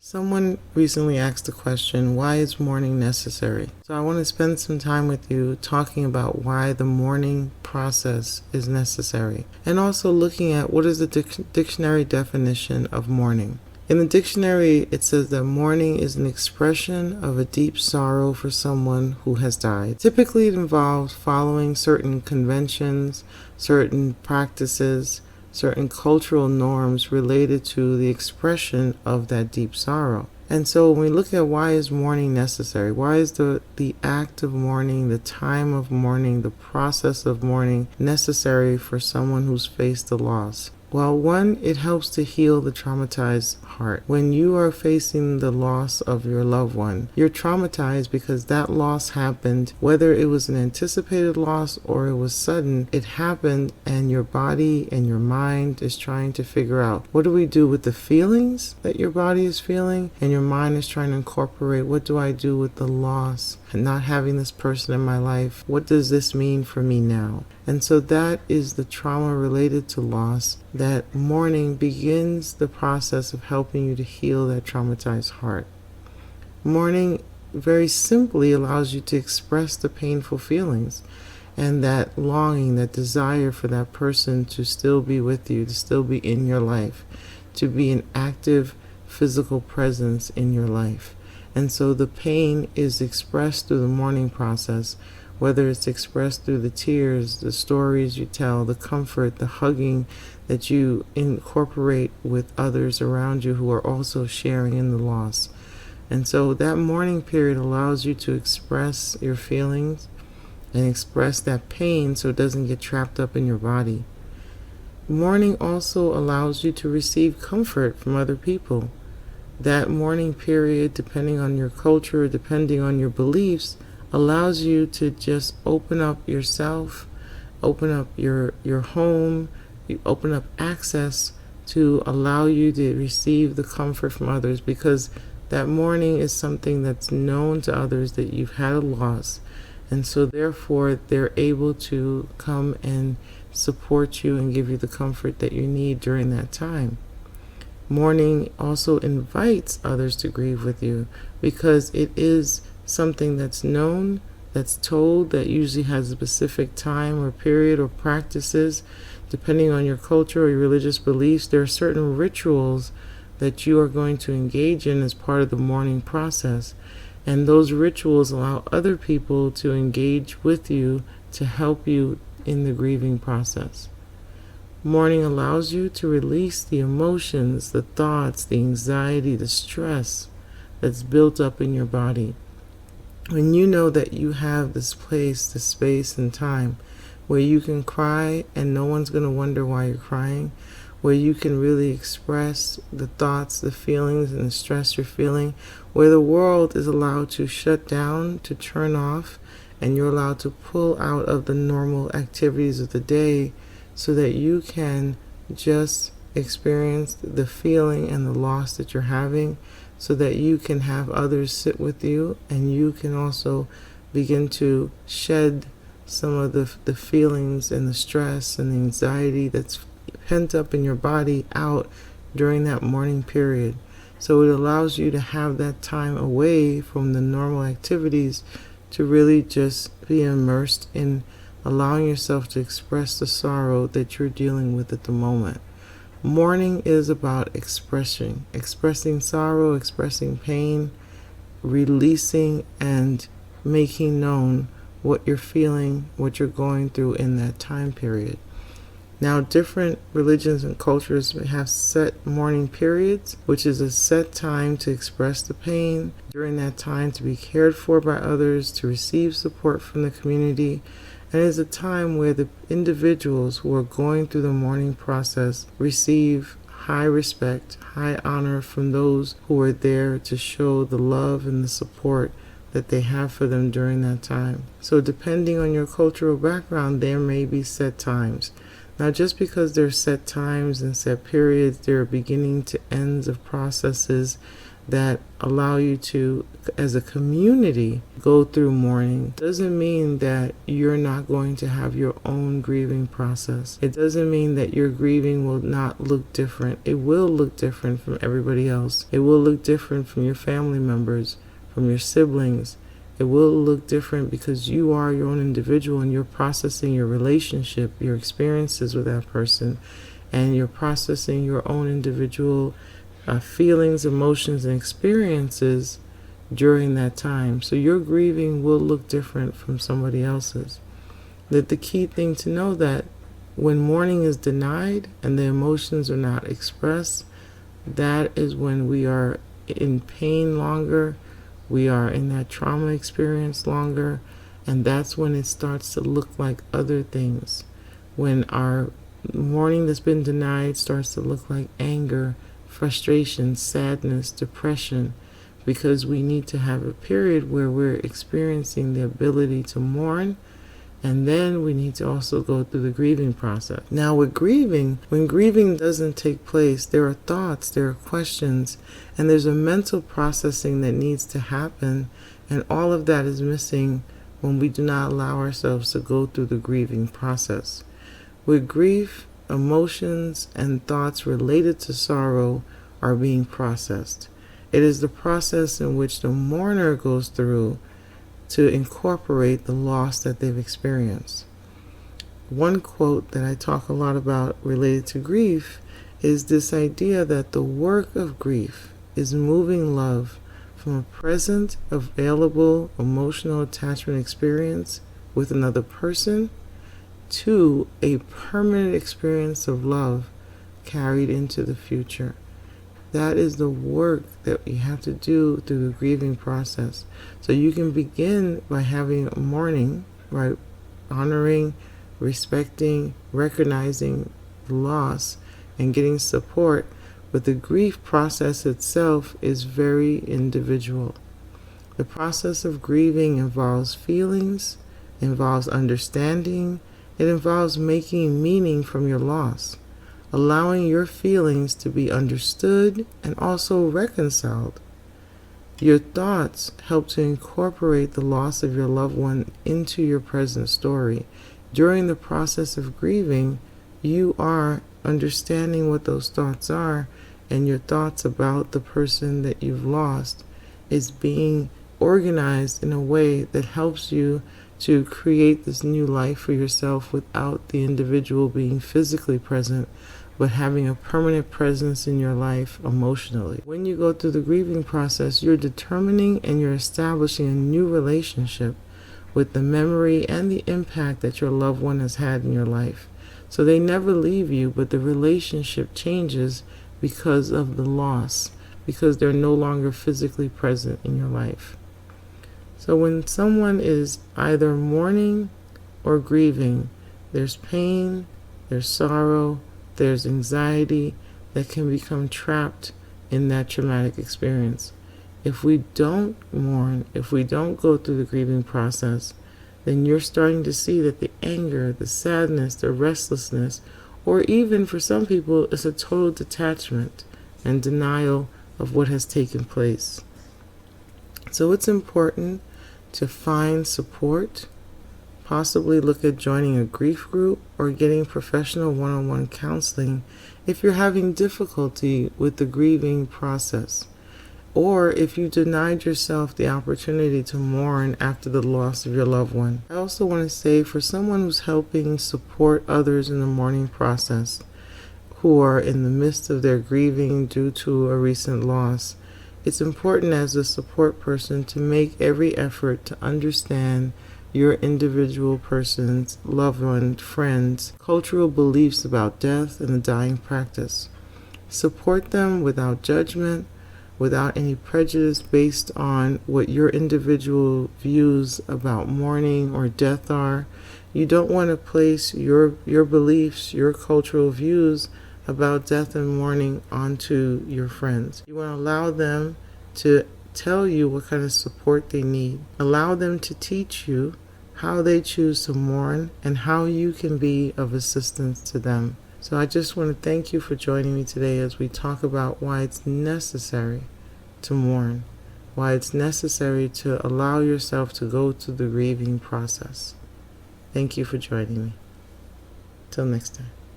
Someone recently asked the question, why is mourning necessary? So I want to spend some time with you talking about why the mourning process is necessary, and also looking at what is the dictionary definition of mourning. In the dictionary, it says that mourning is an expression of a deep sorrow for someone who has died. Typically, it involves following certain conventions, certain practices, certain cultural norms related to the expression of that deep sorrow. And so when we look at why is mourning necessary, why is the act of mourning, the time of mourning, the process of mourning necessary for someone who's faced a loss? Well, one, it helps to heal the traumatized heart. When you are facing the loss of your loved one, you're traumatized because that loss happened, whether it was an anticipated loss or it was sudden, it happened, and your body and your mind is trying to figure out, what do we do with the feelings that your body is feeling? And your mind is trying to incorporate, what do I do with the loss and not having this person in my life? What does this mean for me now? And so that is the trauma related to loss, that mourning begins the process of helping you to heal that traumatized heart. Mourning very simply allows you to express the painful feelings and that longing, that desire for that person to still be with you, to still be in your life, to be an active physical presence in your life. And so the pain is expressed through the mourning process, whether it's expressed through the tears, the stories you tell, the comfort, the hugging that you incorporate with others around you who are also sharing in the loss. And so that mourning period allows you to express your feelings and express that pain so it doesn't get trapped up in your body. Mourning also allows you to receive comfort from other people. That mourning period, depending on your culture, depending on your beliefs, allows you to just open up yourself, open up your home, you open up access to allow you to receive the comfort from others, because that mourning is something that's known to others that you've had a loss, and so therefore they're able to come and support you and give you the comfort that you need during that time. Mourning also invites others to grieve with you, because it is something that's known, that's told, that usually has a specific time or period or practices. Depending on your culture or your religious beliefs, there are certain rituals that you are going to engage in as part of the mourning process. And those rituals allow other people to engage with you to help you in the grieving process. Mourning allows you to release the emotions, the thoughts, the anxiety, the stress that's built up in your body. When you know that you have this place, this space and time where you can cry and no one's going to wonder why you're crying, where you can really express the thoughts, the feelings, and the stress you're feeling, where the world is allowed to shut down, to turn off, and you're allowed to pull out of the normal activities of the day so that you can just experience the feeling and the loss that you're having, so that you can have others sit with you and you can also begin to shed some of the feelings and the stress and the anxiety that's pent up in your body out during that mourning period. So it allows you to have that time away from the normal activities to really just be immersed in allowing yourself to express the sorrow that you're dealing with at the moment. Mourning is about expressing sorrow, expressing pain, releasing and making known what you're feeling, what you're going through in that time period. Now, different religions and cultures have set mourning periods, which is a set time to express the pain, during that time to be cared for by others, to receive support from the community. And it is a time where the individuals who are going through the mourning process receive high respect, high honor from those who are there to show the love and the support that they have for them during that time. So depending on your cultural background, there may be set times. Now, just because there are set times and set periods, there are beginning to ends of processes that allow you to, as a community, go through mourning. Doesn't mean that you're not going to have your own grieving process. It doesn't mean that your grieving will not look different. It will look different from everybody else. It will look different from your family members, from your siblings. It will look different because you are your own individual and you're processing your relationship, your experiences with that person, and you're processing your own individual feelings, emotions, and experiences during that time. So your grieving will look different from somebody else's. That the key thing to know that when mourning is denied and the emotions are not expressed, that is when we are in pain longer, we are in that trauma experience longer, and that's when it starts to look like other things. When our mourning that's been denied starts to look like anger, frustration, sadness, depression, because we need to have a period where we're experiencing the ability to mourn, and then we need to also go through the grieving process. Now with grieving, when grieving doesn't take place, there are thoughts, there are questions, and there's a mental processing that needs to happen, and all of that is missing when we do not allow ourselves to go through the grieving process. With grief, emotions and thoughts related to sorrow are being processed. It is the process in which the mourner goes through to incorporate the loss that they've experienced. One quote that I talk a lot about related to grief is this idea that the work of grief is moving love from a present, available emotional attachment experience with another person to a permanent experience of love carried into the future. That is the work that we have to do through the grieving process. So you can begin by having a mourning, right? Honoring, respecting, recognizing the loss, and getting support. But the grief process itself is very individual. The process of grieving involves feelings, involves understanding, it involves making meaning from your loss, allowing your feelings to be understood and also reconciled. Your thoughts help to incorporate the loss of your loved one into your present story. During the process of grieving, you are understanding what those thoughts are, and your thoughts about the person that you've lost is being organized in a way that helps you to create this new life for yourself without the individual being physically present, but having a permanent presence in your life emotionally. When you go through the grieving process, you're determining and you're establishing a new relationship with the memory and the impact that your loved one has had in your life. So they never leave you, but the relationship changes because of the loss, because they're no longer physically present in your life. So when someone is either mourning or grieving, there's pain, there's sorrow, there's anxiety that can become trapped in that traumatic experience. If we don't mourn, if we don't go through the grieving process, then you're starting to see that the anger, the sadness, the restlessness, or even for some people, it's a total detachment and denial of what has taken place. So it's important to find support, possibly look at joining a grief group or getting professional one-on-one counseling if you're having difficulty with the grieving process, or if you denied yourself the opportunity to mourn after the loss of your loved one. I also want to say, for someone who's helping support others in the mourning process who are in the midst of their grieving due to a recent loss, it's important as a support person to make every effort to understand your individual person's loved one, friends, cultural beliefs about death and the dying practice. Support them without judgment, without any prejudice based on what your individual views about mourning or death are. You don't want to place your beliefs, your cultural views about death and mourning onto your friends. You want to allow them to tell you what kind of support they need. Allow them to teach you how they choose to mourn and how you can be of assistance to them. So I just want to thank you for joining me today as we talk about why it's necessary to mourn, why it's necessary to allow yourself to go through the grieving process. Thank you for joining me. Till next time.